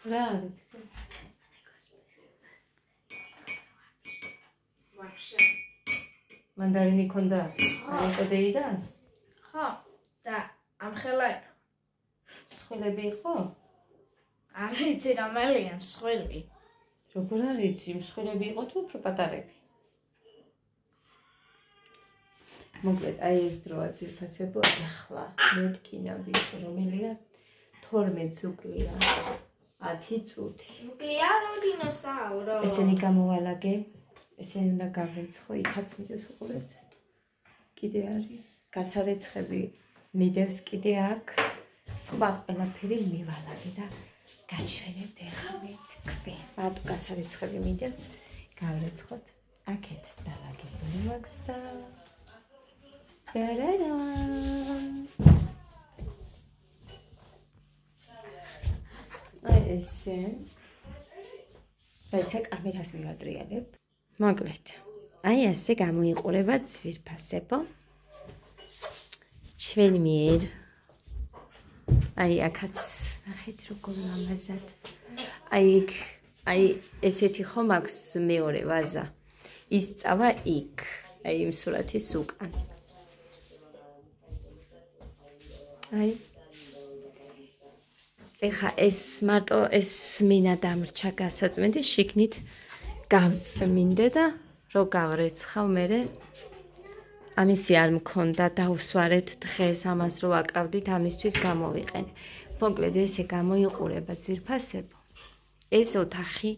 რა არის? მანდარინი ქონდა? არეკოდეიდას? ხო, და ამხელა იყო. სხვილები იყო? არ ვიცი რომელია მსხვილი. როგორ არ იცი, მსხვილები იყო თუ უფრო პატარები? მოკლედ, აი ეს დროა ძვირფასებო, ახლა მეტკინა ბიჭო, რომელია 12 უკლია, 10 წუთი. უკლია რომ დინოსავრო. ესენი გამოვალაგე, ესენი უნდა გავრეცხო, იქაც მიდევს უყურებთ. კიდე არის, გასარეცხები მიდევს კიდე აქ, სხვა ყველაფერი მივალაგე და გაჩვენებთ ახლა მეთქვი. მარტო გასარეცხები მიდევს, გავრეცხოთ, აქეთ დალაგებული მაქვს და აი ესე. დაიცა კამერას მივატრიალებ. მოკლედ. აი ასე გამოიყურება ძვირფასებო. ჩვენ მიერ. აი აქაც ნახეთ როგორ ლამაზად. აი ესეთი ხომ აქვს მეორე ვაზა. ის წავა იქ. აი იმ სურათის უკან. აი ეხა ეს მარტო ეს მინა დამრჩა გასაწმენდი შიგნით გავწმინდე და რო გავრეცხავ მერე ამისი არ მქონდა დავსვარეთ დღეს ამას რო აკავდით ამისთვის გამოვიყენე. მოკლედ ესე გამოიყურება ძვირფასებო. ეს ოთახი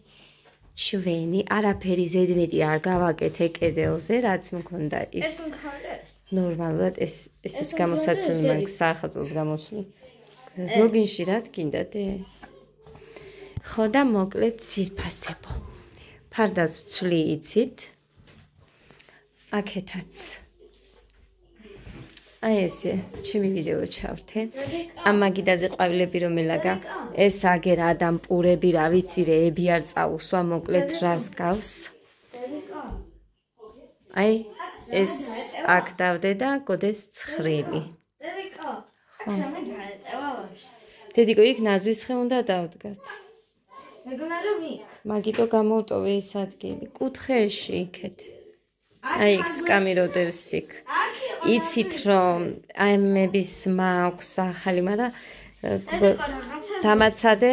ჩვენი არაფერი ზედმეტი არ გავაკეთე კედელზე რაც მქონდა ის. ეს მქონდეს. ნორმალურად ესეც გამოსაცული მაქვს საახალწლოს გამოსვლი. ზოგინში რა გინდადე? ხო და მოკლედ ძვირფასებო. ფარდას ვცვლი იცით. აქეთაც. აი ესე, ჩემი ვიდეო ჩავრთე. ამ მაგიდაზე ყვავილები რომელაგა. ეს აგერ ადამპურები, რა ვიცი რეები არ წაუსვა, მოკლედ რას გავს. აი ეს აქ დავდე და გოდეს ცხრილი. დედიკო, აქ რამე დაეტევა ვაფშე. დედიკო, იქ ნაძვის ხე უნდა დავდგათ. მეგონა რომ იქ. მაგიტო გამოვტოვე ეს ადგილი. კუთხეში იქეთ. აი იქ სკამიროდებს იქ. იცით რომ აიმების მაქვს ახალი, მაგრამ დამაცადე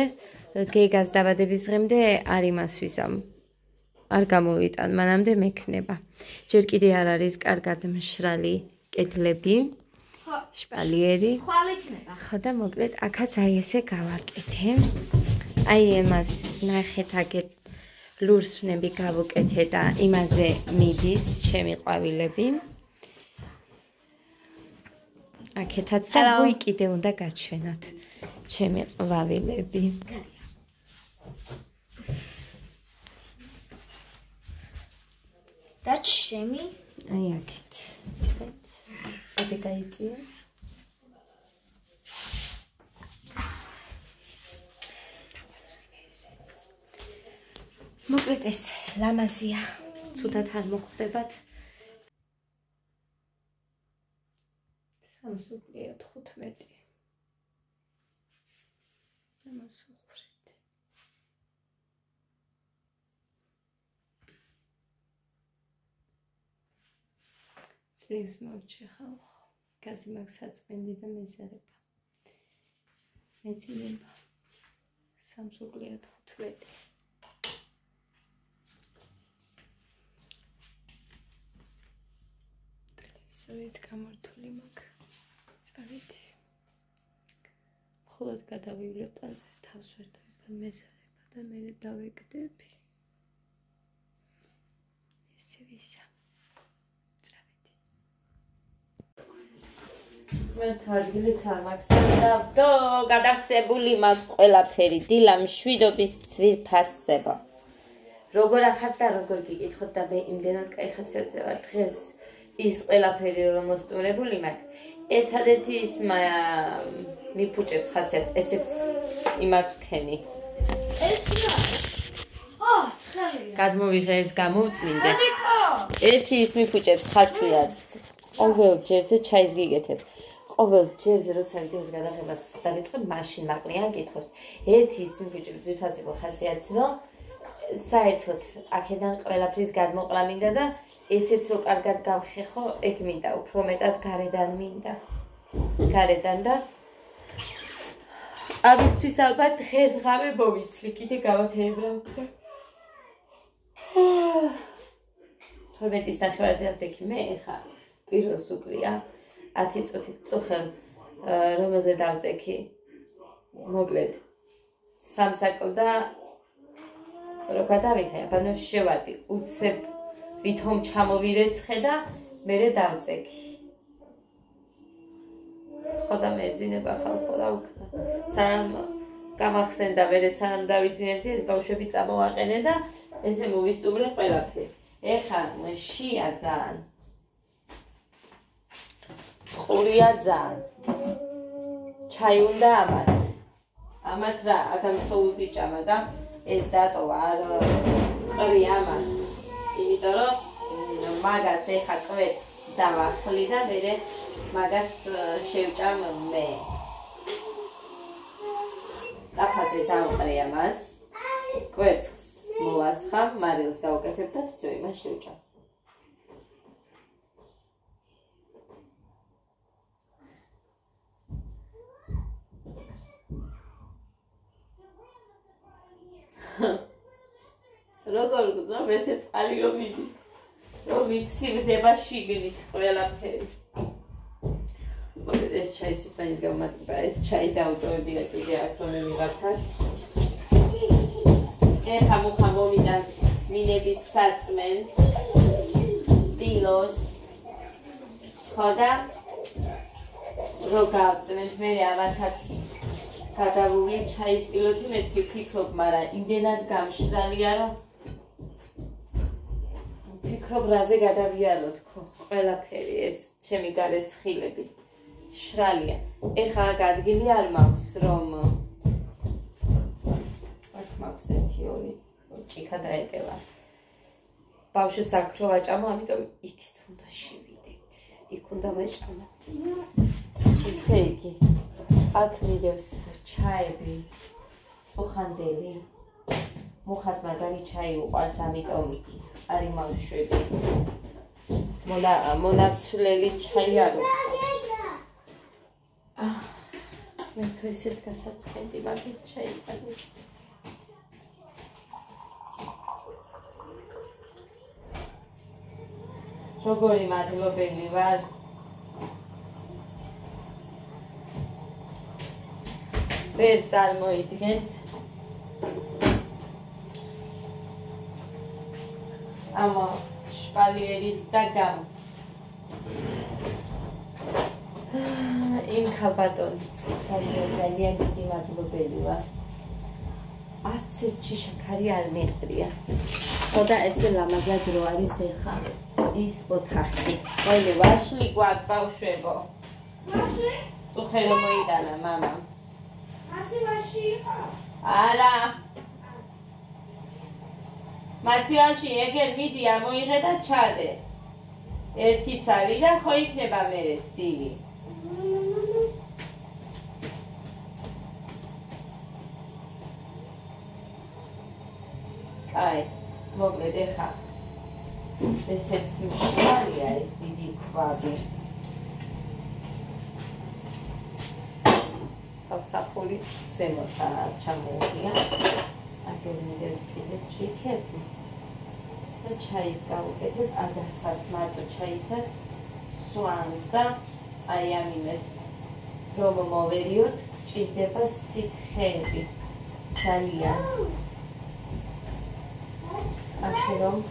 გეგას დაბადების დღემდე არ იმასვისამ. არ გამოვიტან, მანამდე მექნება. ჯერ კიდე არ არის კარგად მშრალი კედლები. შპალიერი. ხვალ იქნება. ხო და მოკლედ აქაც აი ესე გავაკეთე. აი εμას ნახეთ აგეთ ლურსვნები გავუკეთე და იმაზე მიდის ჩემი ყვავილები. აქეთაც და ვუი კიდე უნდა გაჩვენოთ ჩემი ყვავილები. და ჩემი აი აქეთ. ეხეთ გაიწია. მოკლედ ეს ლამაზია. ცუდად არ მოხვდებათ. სამსუკლია 15. ამას უყურეთ. წლებს მოვჭეხავ. გაზი მაქვს საწმენდი და მეზარება. მეცინება. სამსუკლია 15. ტელევიზორიც გამართული მაქვს. წავით. მხოლოდ გადავივლებ ტანზე თავს ვერ დავიბან მეზარება და მე დავეკდები. ესე ვისა. წავით. მე თარგილიც არ მაქვს და გადავსებული მაქვს ყველაფერი დილა მშვიდობის ძვირფასებო. როგორ ახართ და როგორ გიკითხოთ და მე იმდენად კაი ხასიათზე ვარ დღეს ის ყველაფერი რომ მოსტუმრებული მაქვს. ერთადერთი ის მიფუჭებს ხასიათს, ესეც იმას ვქენი. ეს რა? ცხელია. გადმოვიღე ეს გამოვწმინდე. დედიკო! ერთი ის მიფუჭებს ხასიათს. ყოველ ჯერზე ჩაის გიგეთებ. ყოველ ჯერზე როცა ვიდეოს გადაღებას დავიწყებ, მაშინ მაკლიან კითხავს. ერთი ის ბიჭებს ვითავს იყო ხასიათი, რომ საერთოდ აქედან ყველაფრის გადმოყლა მინდა და ესეც რო კარგად გავხეხო, ეგ მინდა, უფრო მეტად გარედან მინდა. გარედან და ამისთვის ალბათ დღესღამე მოვიცლი, კიდე გავათეებდა უკვე. 12-ის ნახევარზე ავდექი მე ხა პიროს უკლია 10 წუთით წუხელ რომელზე დავწექი მოკლედ სამსაკო და რო გადავიხე ანუ შევადი უცებ ვითომ ჩამოვირეცხე და მერე დავწექი ხოდა მეძინება ხალხო რა ვქნა სამ გამახსენდა მერე სამ დავიძინებდი ეს ბავშვები წამოვაყენე და ესე მოვისტუმრე ყველაფერი ეხა შია ძალიან ყურია ძალიან ჩაი უნდა ამათ რა адам соузи ჭამა და ეს დატოვა არ ყრი ამას იმიტომ რომ მაგას ეხა კვეთს დავახლი და მერე მაგას შევჭამ მე დაფაზე დავყრი ამას კვეთს მოვასხამ მარილს გავუკეთებ და всё იმას შევჭამ როგორ გზნობ ესე წყალი რომ მიდის რომ ვიცივდება შიგნით ყველაფერი ეს ჩაისთვის მაინც გამომატება ეს ჩაი დავტოვებია კიდე აქ რომ ვიღაცას ეხა მუხა მომიტანს მინების საწმენს სtilos ხოდა რო გავწმენთ მე ამათაც გადავული ჩაის პილოტი მეთქი ფიქრობ, მაგრამ იმდენად გამშრალია, რომ ფიქრობ რაზე გადავიაროთ ყველაფერი ეს ჩემი გარეცხილები შრალია. ეხა ადგილი არ მაქვს, რომ აქ მაქვს 1-2 ჭიქა დაეკევა. ბავშვებს აქ რო ვაჭამო, ამიტომ იქით უნდა შევიდეთ. იქ უნდა ვაჭამო. ისე იგი აქ მიდევს ჩაები, წუხანდელი, მუხას მაგარი ჩაი უყვარს, ამიტომ არ იმავშვები. მონაცვლელი ჩაი არ უყვარს. მე თუ ესეც გასაცხენდი მაგის ჩაი ყავს. როგორი მადლობელი ვარ. ვერ წარმოიდგენთ ამ შპალიერის დაგამ იმ ქალბატონის ძალიან დიდი მადლობელი ვარ არც ერთ შაქარი არ მეყრია ხოდა ესე ლამაზად რო არის ეხა ის ოთახი ყველი ვაშლი გვაქვს ბავშვებო ვაშლი წუხე რომ მოიტანა მამა არა მაციაში ეგერ მიდი ამოიღე და ჩადე ერთი ცალი და ხო იქნება მერე ცივი კაი მოკლედ ეხა ესეც მშრალია ეს დიდი ქვაბი საფული ზემოთ ჩამოუღია აგერ მიდევს კიდე ჭიქები და ჩაის გავუკეთებ ადასაც მარტო ჩაისაც სვანს და აი ამიმეს რომ მოვერიოთ ჭირდება სითხეები ძალიან ასე რომ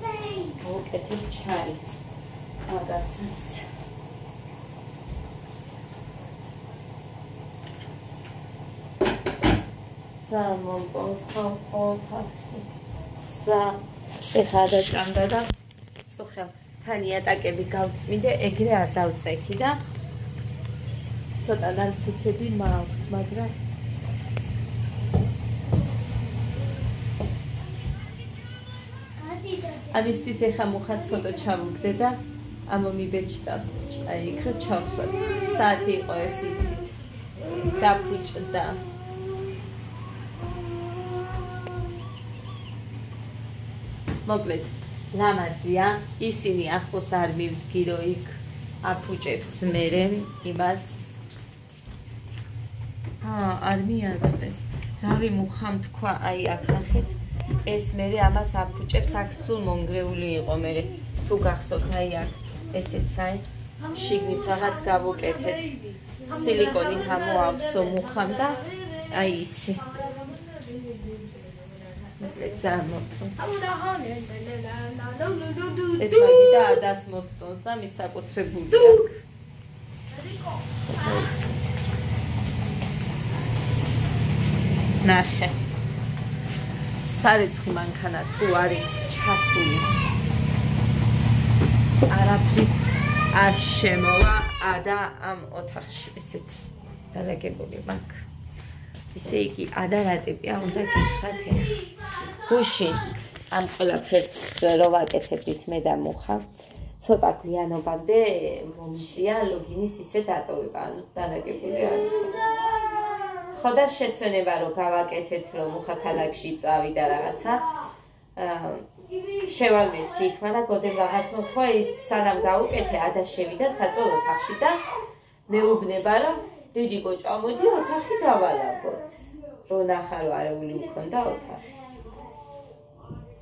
ვუკეთებ ჩაის ადასაც ძალიან მომწონს ხალხო თახი ეხა დაჭამდა და წუხელ თანიატაკები გავწმინდე ეგრე არ დავწექი და ცოტა დანცეცები მაქვს მაგრამ ამისთვის ეხა მუხას ფოტო ჩავუგდე და ამომიბეჭდავს. აი იქ რა ჩავსვათ. საათი იყო ეს იცით. დაფუჭდა. მოკლედ, ლამაზია. ისინი ახლოს არ მივდგირო იქ აფუჭებს მერე იმას. არ მიაწეს. რავი მუხამ თქვა, აი აქ ნახეთ. ეს მერე ამას აფუჭებს, აქ სულ მონგრეული იყო მერე. თუ გახსოვთ, აი აქ ესეც აი შიგნით რაღაც გავუკეთეთ. სილიკონით ამოავსო მუხამ და აი ისე. ძალიან მოწონს. ეს მაგიდა ადას მოსწონს და მისაკუთრებული აქვს. ნახე. სარეცხი მანქანა თუ არის ჩართული. არაფრით არ შემოვა ადა ამ ოთახში. ესეც დალაგებული მაქვს. ისე იგი ადა რა ტიპია, უნდა გითხრათ ეხლა. გუშინ ამ ყველაფერს რო ვაკეთებდით მე და მუხა, ცოტა გვიანობამდე მომწია ლოგინის ისე დატოვება, ანუ დალაგებული არ იყო. ხო და შესვენება რო გავაკეთეთ, რომ მუხა ქალაქში წავიდა რაღაცა, შევალმეთქი იქ, მაგრამ გოდემ რაღაც მოხდა, ის სანამ გავუკეთე, ადა შევიდა საწოლ ოთახში და მეუბნება, რომ დიდი კოჭა მოდი ოთახი დავალაგოთ. რო ნახა რომ არეული მქონდა ოთახი.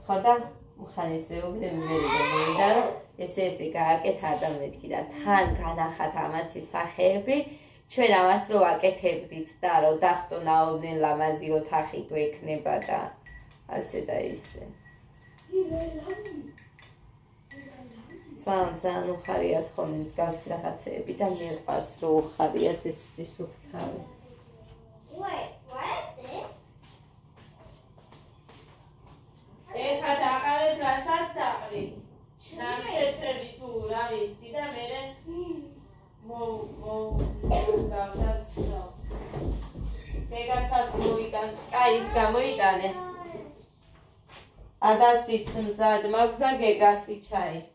ხო და მუხან ეს მეუბნები მე მოვიდა, რომ ესე გააკეთა და მეთქი და თან განახათ ამათი სახეები. ჩვენ ამას რო ვაკეთებდით და რო დახტო ნაოდენ ლამაზი ოთახი გვექნება და ასე და ისე. ძალიან უხარიათ ხოლმე მსგავსი რაღაცეები და მიყვარს რო უხარიათ ეს სისუფთავი. ეხლა დაყარეთ რასაც საყრით. ნამცეცები თუ რა ვიცი და მერე გეგასაც მოიტან, კაის გამოიტანე. ადასიც მზად მაქვს და გეგასი ჩაიც.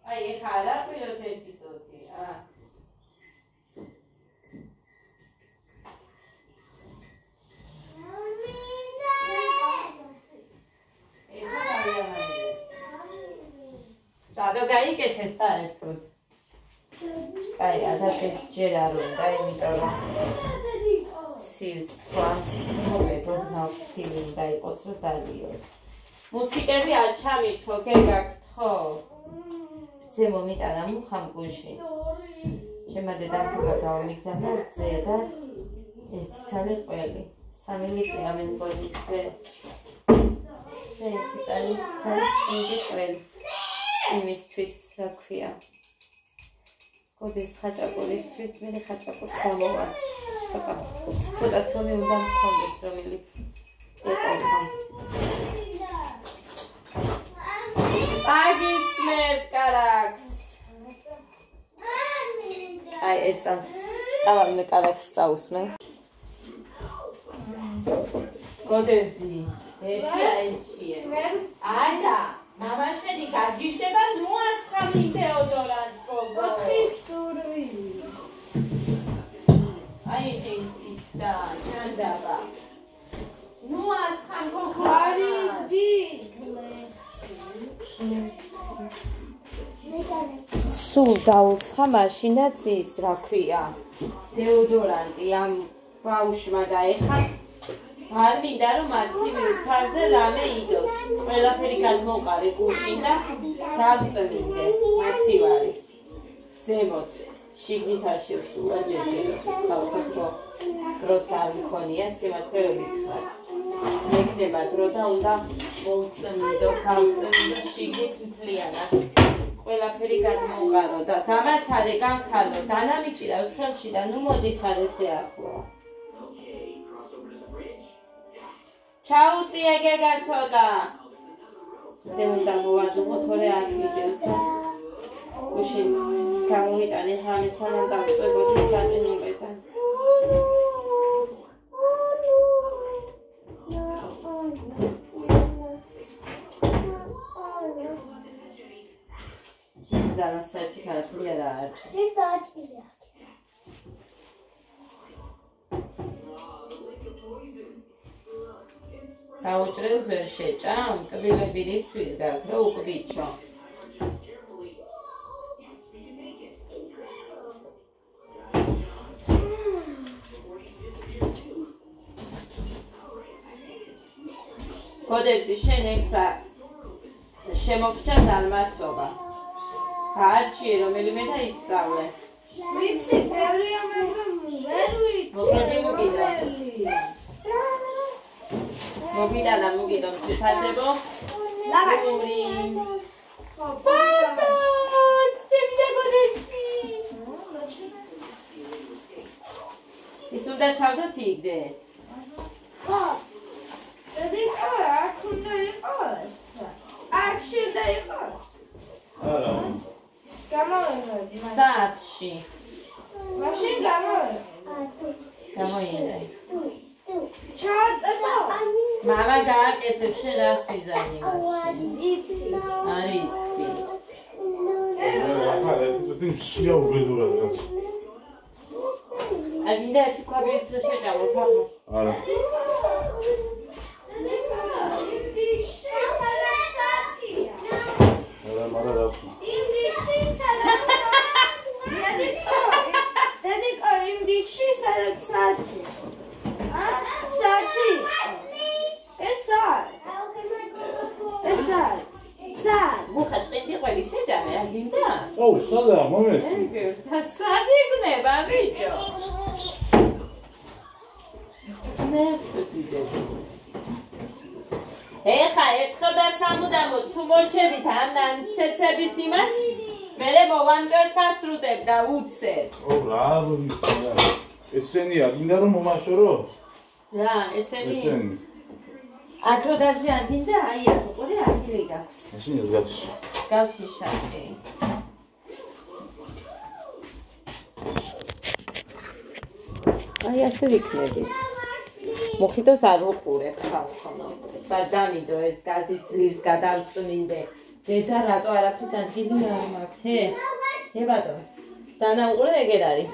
აი ეხა არა პიროთ ერთი წუთი. რადო გაიკეთე საერთოდ. კაი, ადას ეს ჯერ არ უნდა, იმიტომ რომ ცივს სვამს მოგედოთ ნავთილი უნდა იყოს, რომ დალიოს. მუსიკები არ ჩამითო, გეგაგთხოვ. რძე მომიტანა მუხამ გუშინ. ჩემმა დედამთმა გავამიგზავნა რძე და ერთი ცალი ყველი. 3 ლიტრია მე მგონი რძე. ერთი ცალი ჭინდი ყველი. იმისთვის რა ქვია. კოდის ხაჭაპურისთვის მე ხაჭაპურს გამოვარ. ცოტა ცომი უნდა მქონდეს, რომელიც ეყოლა. აგისმერთ კარაქს. აი ეწამს წავალმე კარაქს წაუსმე. კოდეძი ერთი აიჩიე. ადა მამა შენი გაგიჟდება ნუ ასხამი თეოდორას გოგო. 4 სურვი. აი ესიც და ჩანდაბა. ნუ ასხამ გოგო. არიდი. სულ დაუსხა მაშინაც ის რა ქვია. დეოდორანტი ამ ბაუშმა დაეხაც. არ მინდა რომ აცივილის თაზე რამე იდოს. ყველაფერი გადმოყარე გუშინ და გავწმინდე მაცივარი. ზემოთ შიგნით არ შევსულა ჯერჯერობით. ხალხოთ რომ დროც არ მქონია სიმართლე რომ მითხრათ. მეკნება დრო და უნდა მოვწმინდო, გავწმინდო შიგნით მთლიანად. ყველაფერი გადმოყარო და დამაცადე გამთალო. დანამიჭირავს ხელში და ნუ მოდიხარ ესე ახლო. ჩაუწია გეგა ცოტა. ზე უნდა მოვაძღო თორე აქ მიდევს და გუშინ გამოვიტანე ხამე სანამ დავწვებოდი საჭინურიდან. დაუჭრელს ვერ შეჭამ, კბილები რისთვის გაქვს, რომ უკბიჩო. გოდერძი შენ ეხსა შემოგჭა დალმაცობა. არჩიე რომელიმე და ისწავლე. ვიცი, ბევრია, მაგრამ ვერ ვიცი. მოგედი მოგიდა. მოგიდა და მოგიდა მწიფასებო. ლავაში. პაპა, ჩემი და გოდესი. ის უნდა ჩავდოთ იქდე. ხო. დედიკა, აქ უნდა იყოს. აქში უნდა იყოს. არა. გამოვედი. საათში. მაშინ გამოვედი. გამოიერე. ჩააწევო. მამა გააკეთებ შენ რა სიზანი მასში. ვიცი. არიცი. ახლა ეს ისეთი მშია უბედურად გას. აგინდა ერთი კვაბიეს რო შეჭამო, ფახო. არა. არა, მარა რა. იმდიში სადაც საათი. საათი. ესა. მუხა ჭყინდი ყველი შეჭამე, აგინდა? აუ, სადა, მომეც. საათი იქნება, ბიჭო. ეხა ერთხელ და სამუდამოდ თუ მორჩებით ამ ცეცების იმას, მერე მოვანკერ სასრუტებ და უცებ. აუ, რა ვიცი რა. ესენია, გინდა რომ მომაშორო? რა, ესენი. აქ რო დაჟე აგინდა, აი აქ ყური ადგილი გაქვს. მაშინ ეს გაცში. გავჩიშაკი. აი ასე ვიქნებით. მოხიტოს არ უყურებ ხალხო. სადამიდო ეს გაზი ძლივს გადავწმინდე. დედა რატო არაფრის ადგილი არ მაქვს, ჰე? ჰე ბატონო. დანაუყურე ეგერ არის.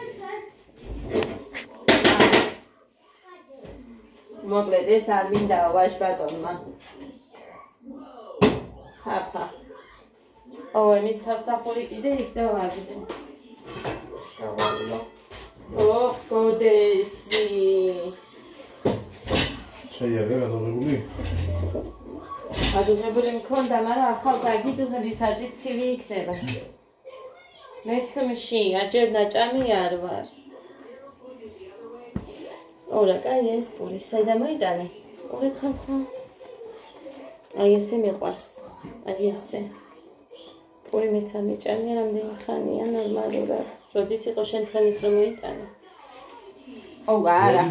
მოკლედ ეს არ მინდაო ვაჟ ბატონმა. ჰაფა. ემის თავსახური კიდე იქ დავაგდე. ოხ, გოდესი. შეიარაღე გადაღებული? გადაღებული მქონდა, მაგრამ ახალს აგიდუღები საწიცივი იქნება. მეცმში, აჯერ ნაჭამი არ ვარ. ორა, კაი ეს პური, საიდან მოიტანე? ორეთ ხალხო. აი ესე მიყვარს. აი ესე. პური მეც ამიჭამე, რამდენი ხანია ნორმალურად. როდის იყო შენ თვალის რომ მოიტანე? ო, არა.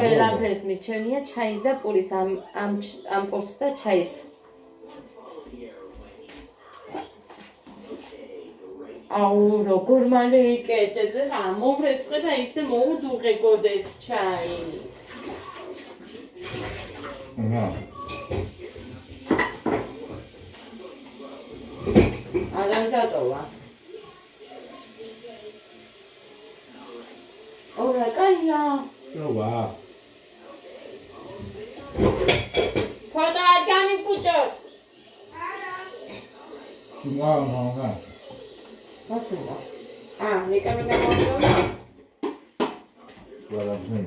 ყველაფერს მირჩენია ჩაის და პურის ამ პურს და ჩაის. აუ, როგორ მალე იკეთებს, ხა მოვრეწყე და ისე მოუდუღე გოდეს ჩაი. აჰა. არ დატოვა. ორა, კაია. ვა. ფოტო არ გამიფუჭოთ. შუმა. მასულა. ნიკამენა მომდონა. სვარამენ.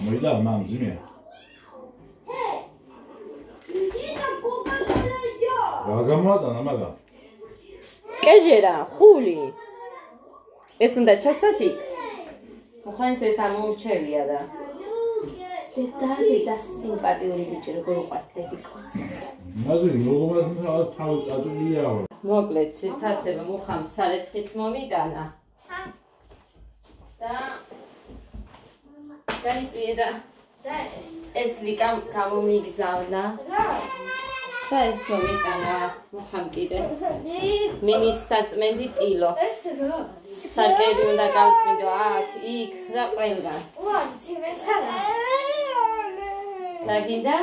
მოილა მამზიმე. რა გამოატანა მაგა? კეჟერა, ხული. ეს უნდა ჩასათი. მოხანს ეს ამოურჩევია და. დედა სიმპათიური ბიჭი როგორ უყვარს დედიკოს. მაზრი როგორ თავი წაჭრილია. მოკლედ, ფასება მუხამ სარეცხიც მომიტანა. და დაიწიე და ეს ლიკამ გამომიგზავნა. და ეს მომიტანა მუხამ კიდე. მინის საწმენდი ტილო. ეს რა? სარკები უნდა გავწმინდო აქ, იქ და ყველგან. ვაცი მეც არა. რა გინდა?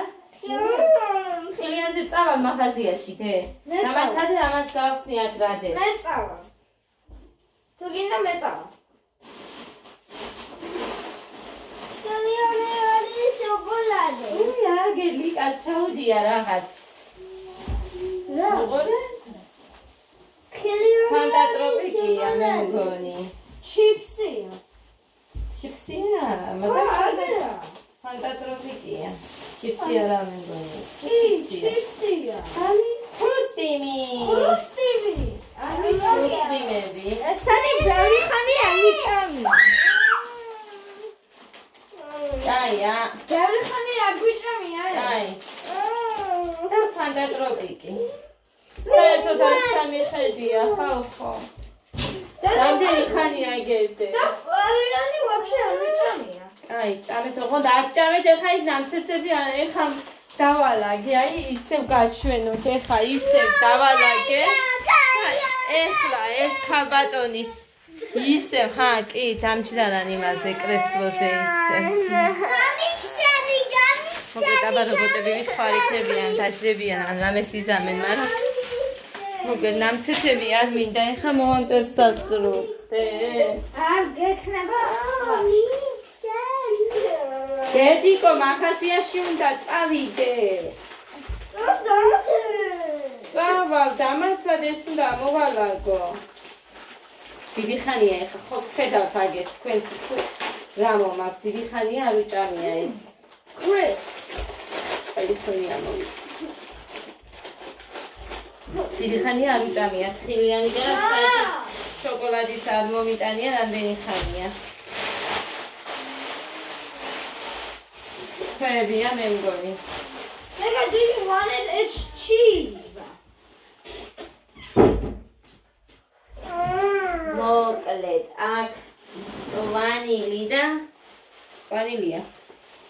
ხილიანზე წავალ მაღაზიაში, თე? დამაცადე ამას გავხსნი აქ რადეს. მეწავა. თუ გინდა მეწავა. ხილიანი არის ტროპიკია რაღაც. როგორ? ფანტა ტროპიკია მე მგონი. ჩიპსია. ჩიპსია? მაგარია. ფანტა ტროპიკია. ჩიპსი არა მე მგონი. ჩიპსია. სანი ქუსტიმი. ქუსტიმები. სანი ბევრი ხანია მიჭამი. აია. ბევრი ხანია გვიჭამია. აი. და ფანტა ტროპიკი. საერთოდ არ ჩამიხედია ხო. რამდენი ხანია იგებდე? და არიანი ვაფშე არ მიჭამია. აი, ჭამეთ ოღონდ არ ჭამეთ ეხა ის ნამცეცები ეხა დავალაგე, აი ისევ გაჩვენოთ, ეხა ისევ დავალაგე. ეხლა ეს ქალბატონი ისევ, ჰა, კი, დამჭდარან იმაზე კრესლოზე ისევ. მოგეთ აბა რობოტები ვიხარიქებიან, დაჭრებიან, ან რამეს იზამენ, მაგრამ მოგეთ ნამცეცები არ მინდა, ეხა მომონტერს სასრუტე. არ გექნება. გედიკო მახასიაში უნდა წავიდე. წავალ, დამაცად ეს უნდა მოვალაგო. დიდი ხანია ეხა ხო ხედავთ აგეთ თქვენ რა მომაქვს, დიდი ხანია არ ვიჭამია ეს. Crisps. ყველისონია მოვიდა. დიდი ხანია არ ვიჭამია, თხილიანი და შოკოლადის არ მომიტანია რამდენი ხანია. ფერებია მე მგონი. Mega, do you want it? It's cheese. მოკლედ, აქ ვანილი და ვანილია.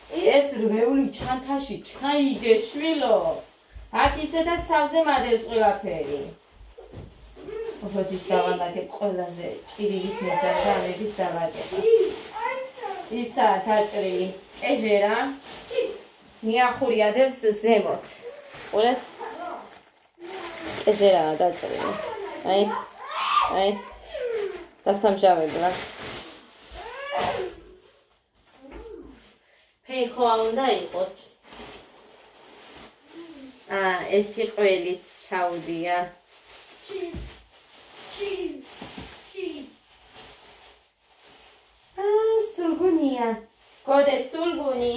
ეს რვეული ჩანთაში ჩაიდე შვილო. აქ ისედაც თავზე მადევს ყველაფერი. ოფოთის დავალაგებ ყველაზე ჭირილით მეზარ და ამების დავაგებ. ისა დაჭრილი. ეჟერა. მიახურიადებს ზემოთ. ყურეთ. ეჟერაა დაჭრილი. აი. დასამჟავებლა. ფეხო უნდა იყოს. ერთი ყველიც ჩაუდია. Cheese. სულგუნია. გოდე სულგუნი.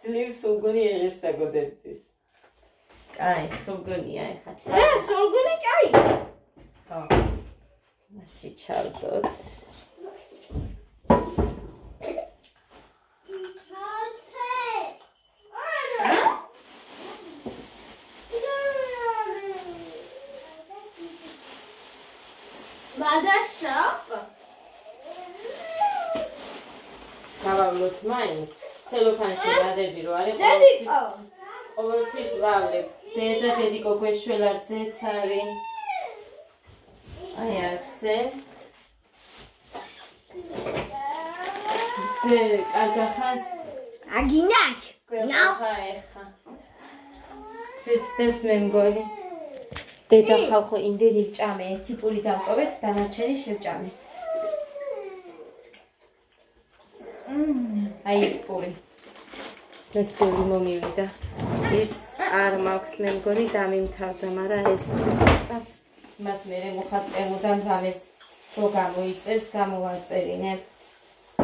Sleeves სულგუნი ერესა გოდებცის. კაი, სულგუნია ეხა ჩა. სულგუნი კაი. ხო. მაშინ ჩავდოთ. გავავლოთ მაინც ცელოფანში გადები რო არის ყოველთვის ვავლებ დედა დედიკო გვეშველარ ძეც არის აი ასე ძე კარგახანს აგინაჩ გვეხა ეხა ძეც დევს მე მგონი დედა ხალხო იმდენი ვჭამე ერთი პური დავკოვეთ დანარჩენი შევჭამეთ აი ეს პური მეც პური მომივიდა ის არ მაქვს მე მგონი დამიმთავრდა მაგრამ ეს მას მერე მოხასყემოდან რამეს რო გამოიწეს გამოვაწერინებ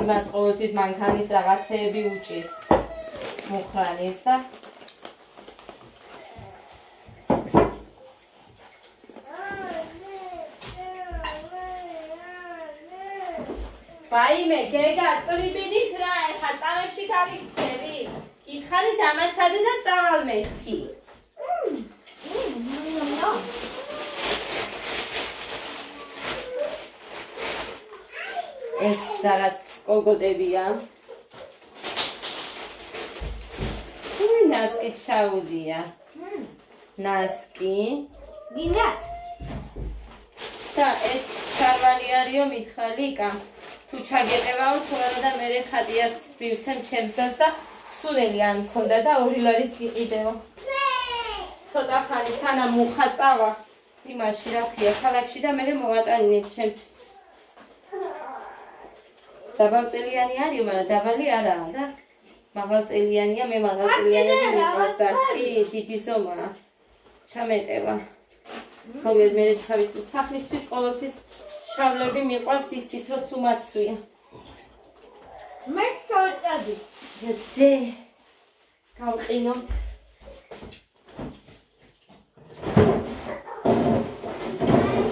იმას ყოველთვის მანქანის რაღაცეები უჭირს მუხრანის და ვაიმე გეგა წვიდით რა ეხა წამებში გავიქცევი იქხარი დამაცადე და წავალ მეთქი ეს რაღაც კოგოდებია ნასკი ჩაუდია ნასკი გინდათ და ეს შარვალი არისო მითხალიკა თუ ჩაგეყევაო თუ არა და მე ხატიას ვივცემ ჩემსდას და სულელი არ მქონდა და 2 ლარის გიყიდეო ცოტა ხანი სანამ მუხა წავა იმაში რა ქვია ქალაქში და მე მოვატანინებ ჩემთვის დაბალწელიანი არის, მაგრამ დაბალი არაა და მაღალწელიანია, მე მაღალწელიანები მიყვარს და კი დიდი ზომაა. ჩამეტევა. მოგეთ მე ჩავით სახლისთვის ყოველთვის შავლები მიყვარს იცით რომ სუმაცვია. მე შევწადი. ძე გავყინოთ.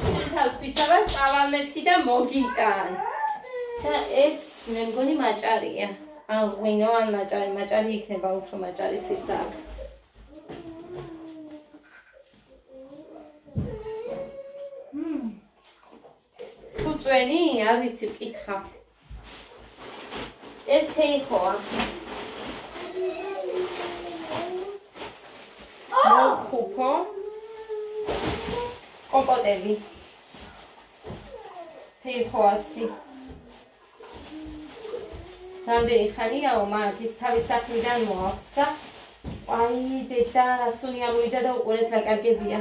შენთავს პიცავა წავალმეთქი და მოგიტან. და ეს მე მგონი მაჭარია. ან ღვინო ან მაჭარი იქნება უფრო მაჭარი სისაა. წვენი არ ვიცი ვკითხა. ეს ფეიხოა. ხუფო. კომპოტები. ფეიხოასი. რამდენი ხანიაო მათ ის თავის სახლიდან მოაქვს და აი დედა რასუნი ამოვიდა და უყურეთ რა კარგებია.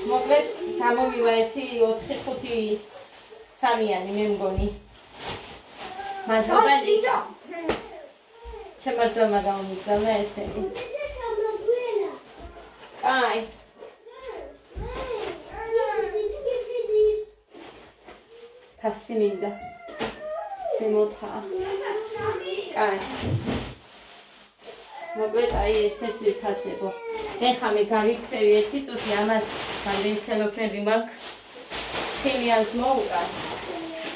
მოკლედ გამოვივა ერთი 4-5 სამიანი მე მგონი. მადლობა ლიკა. შემაძალმა გამომიგზავნა ესენი. აი. თასი მინდა. სემოთა. აი. მოკლედ აი ესეც ვიფასებო. ეხლა მე გავიქცევი ერთი წუთი ამას რამდენი ცელოფნები მაქვს. ფილიანს მოვუკან.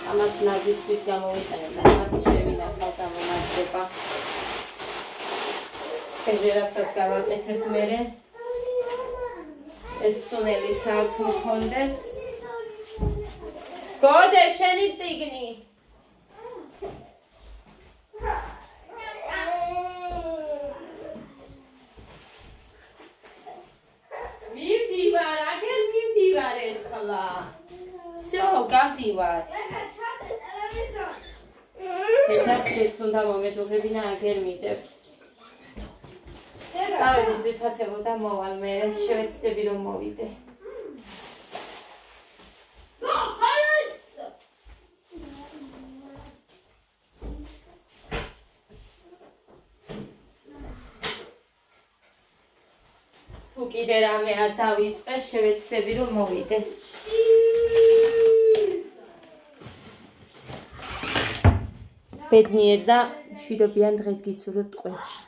ამას ნაძვისთვის გამოვიყენებ და მათ შევინახავ და მომაძება. ფეჟერასაც გავაკეთებ მერე. ეს სუნელიც აქ მქონდეს. გოდე შენი წიგნი. მივდივარ, აგერ მივდივარ ეხლა. всё, გავდივარ. ეს უნდა მომეძღებინა აგერ მიდევს. წავედი ზიფასებო და მოვალ მე შევეცდები რომ მოვიდე. თუ კიდე რამე დავიწყე შევეცდები რომ მოვიდე. ბედნიერ და მშვიდობიან დღეს გისურვებთ ყველას.